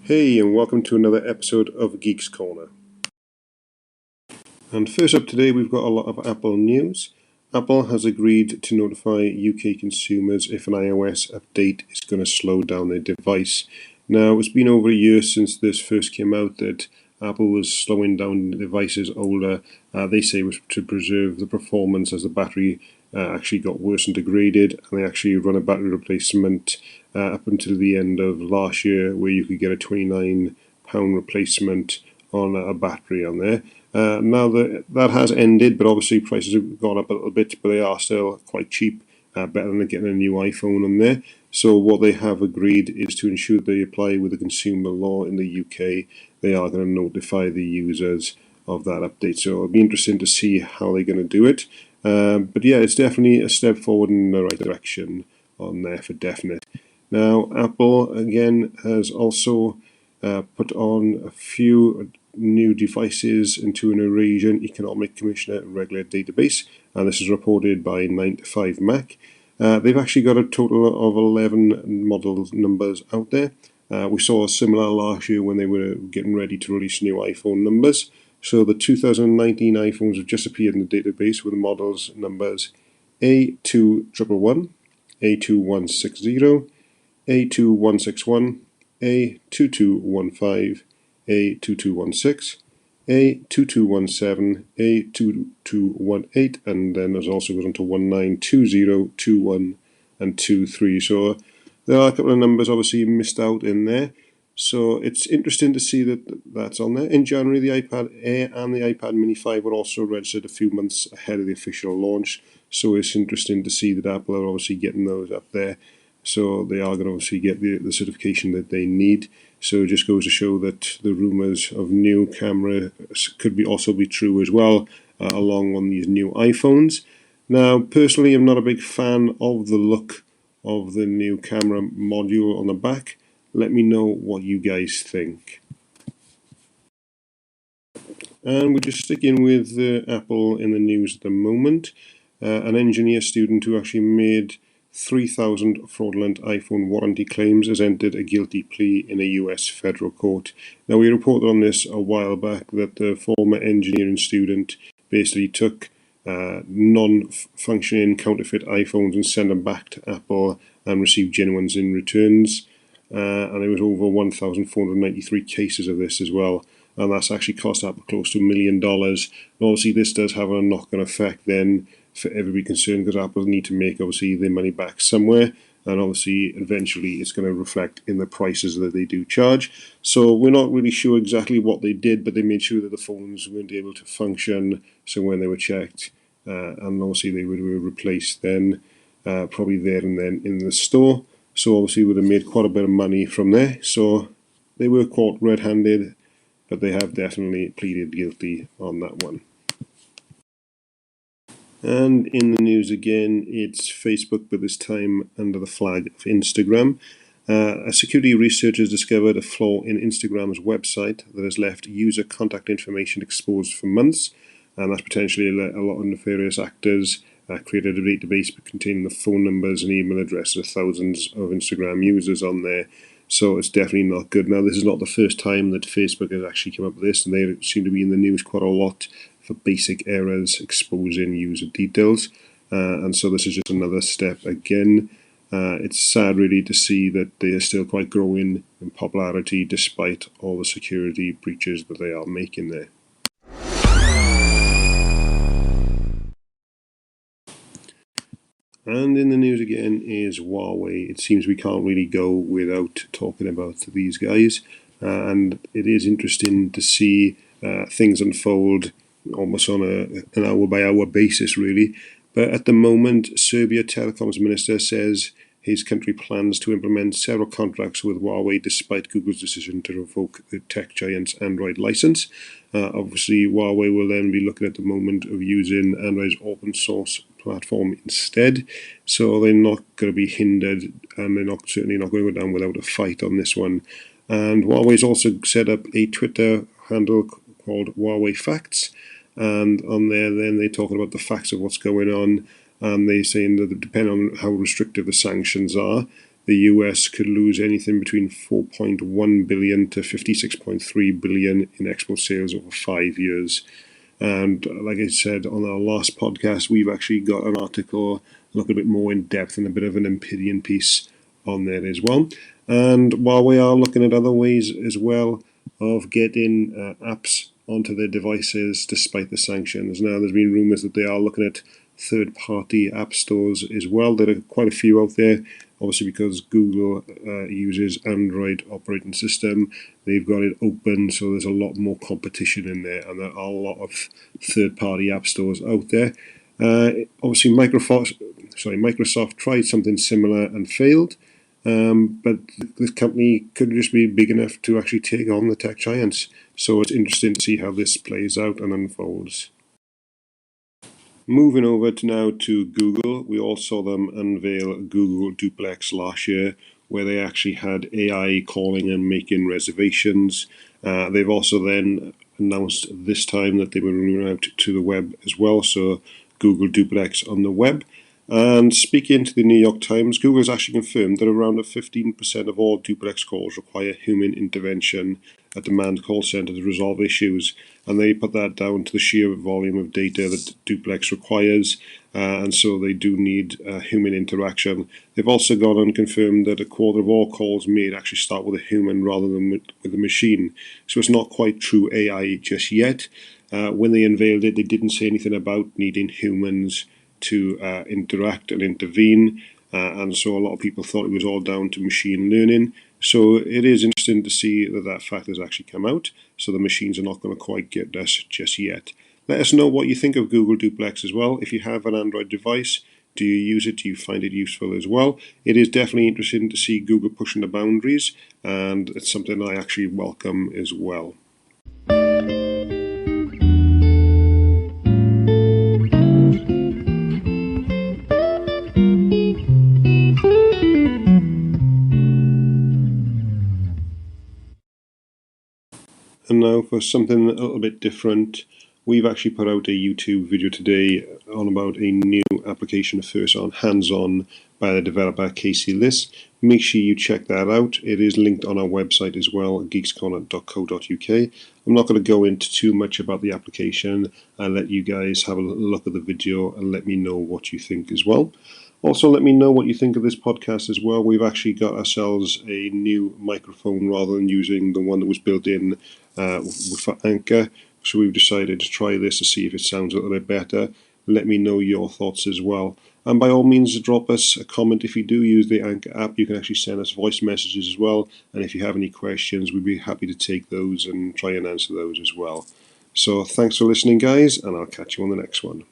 Hey, and welcome to another episode of Geeks Corner. And first up today, we've got a lot of Apple news. Apple has agreed to notify UK consumers if an iOS update is going to slow down their device. Now, it's been over a year since this first came out that Apple was slowing down devices older. They say it was to preserve the performance as the battery actually got worse and degraded, and they actually run a battery replacement up until the end of last year, where you could get a £29 replacement on a battery on there. Now that has ended, but obviously prices have gone up a little bit, but they are still quite cheap, better than getting a new iPhone on there. So what they have agreed is to ensure they apply with the consumer law in the UK, they are going to notify the users of that update. So it'll be interesting to see how they're going to do it. But yeah, it's definitely a step forward in the right direction on there for definite. Now, Apple again has also put on a few new devices into an Eurasian Economic Commissioner regulated database, and this is reported by 9to5Mac. They've actually got a total of 11 model numbers out there. We saw a similar last year when they were getting ready to release new iPhone numbers. So the 2019 iPhones have just appeared in the database with the models numbers A2111, A2160, A2161, A2215, A2216, A2217, A2218, and then there's also goes on to 1920, 21, and 23. So there are a couple of numbers obviously missed out in there. So it's interesting to see that that's on there. In January, the iPad Air and the iPad Mini 5 were also registered a few months ahead of the official launch. So it's interesting to see that Apple are obviously getting those up there. So they are going to obviously get the certification that they need. So it just goes to show that the rumours of new camera could also be true as well, along on these new iPhones. Now, personally, I'm not a big fan of the look of the new camera module on the back. Let me know what you guys think. And we're just sticking with Apple in the news at the moment. An engineer student who actually made 3,000 fraudulent iPhone warranty claims has entered a guilty plea in a US federal court. Now, we reported on this a while back that the former engineering student basically took non-functioning counterfeit iPhones and sent them back to Apple and received genuine ones in returns. And there was over 1,493 cases of this as well, and that's actually cost Apple close to $1 million. And obviously this does have a knock-on effect then for everybody concerned, because Apple need to make obviously their money back somewhere, and obviously eventually it's going to reflect in the prices that they do charge. So we're not really sure exactly what they did, but they made sure that the phones weren't able to function, so when they were checked, and obviously they were replaced then, probably there and then in the store. So obviously would have made quite a bit of money from there. So they were caught red-handed, but they have definitely pleaded guilty on that one. And in the news again, it's Facebook, but this time under the flag of Instagram. A security researcher has discovered a flaw in Instagram's website that has left user contact information exposed for months, and that's potentially a lot of nefarious actors created a database containing the phone numbers and email addresses of thousands of Instagram users on there. So it's definitely not good. Now, this is not the first time that Facebook has actually come up with this, and they seem to be in the news quite a lot for basic errors exposing user details. And so this is just another step again. It's sad really to see that they are still quite growing in popularity despite all the security breaches that they are making there. And in the news again is Huawei. It seems we can't really go without talking about these guys. And it is interesting to see things unfold almost on an hour-by-hour basis, really. But at the moment, Serbia Telecoms Minister says his country plans to implement several contracts with Huawei despite Google's decision to revoke the tech giant's Android license. Obviously, Huawei will then be looking at the moment of using Android's open source platform instead, so they're not going to be hindered, and they're certainly not going to go down without a fight on this one. And Huawei's also set up a Twitter handle called Huawei Facts, and on there then they're talking about the facts of what's going on, and they're saying that depending on how restrictive the sanctions are, the US could lose anything between 4.1 billion to 56.3 billion in export sales over 5 years. And like I said on our last podcast, we've actually got an article look a bit more in depth and a bit of an opinion piece on there as well. And while we are looking at other ways as well of getting apps onto their devices despite the sanctions, now there's been rumours that they are looking at third-party app stores as well. There are quite a few out there, obviously because Google uses Android operating system. They've got it open, so there's a lot more competition in there, and there are a lot of third-party app stores out there. Obviously, Microsoft tried something similar and failed, but this company could just be big enough to actually take on the tech giants. So it's interesting to see how this plays out and unfolds. Moving over now to Google, we all saw them unveil Google Duplex last year, where they actually had AI calling and making reservations. They've also then announced this time that they were rolling out to the web as well, so Google Duplex on the web. And speaking to the New York Times, Google has actually confirmed that around 15% of all duplex calls require human intervention at demand call center to resolve issues, and they put that down to the sheer volume of data that duplex requires, and so they do need human interaction. They've also gone on and confirmed that a quarter of all calls made actually start with a human rather than with a machine, so it's not quite true AI just yet. When they unveiled it, they didn't say anything about needing humans to interact and intervene, and so a lot of people thought it was all down to machine learning. So it is interesting to see that fact has actually come out, so the machines are not going to quite get us just yet. Let us know what you think of Google Duplex as well. If you have an Android device, do you use it? Do you find it useful as well? It is definitely interesting to see Google pushing the boundaries, and it's something I actually welcome as well. And now for something a little bit different, we've actually put out a YouTube video today on about a new application first on hands-on by the developer Casey Liss. Make sure you check that out. It is linked on our website as well, geekscorner.co.uk. I'm not going to go into too much about the application. I'll let you guys have a look at the video and let me know what you think as well. Also, let me know what you think of this podcast as well. We've actually got ourselves a new microphone rather than using the one that was built in for Anchor. So we've decided to try this to see if it sounds a little bit better. Let me know your thoughts as well. And by all means, drop us a comment. If you do use the Anchor app, you can actually send us voice messages as well. And if you have any questions, we'd be happy to take those and try and answer those as well. So thanks for listening, guys, and I'll catch you on the next one.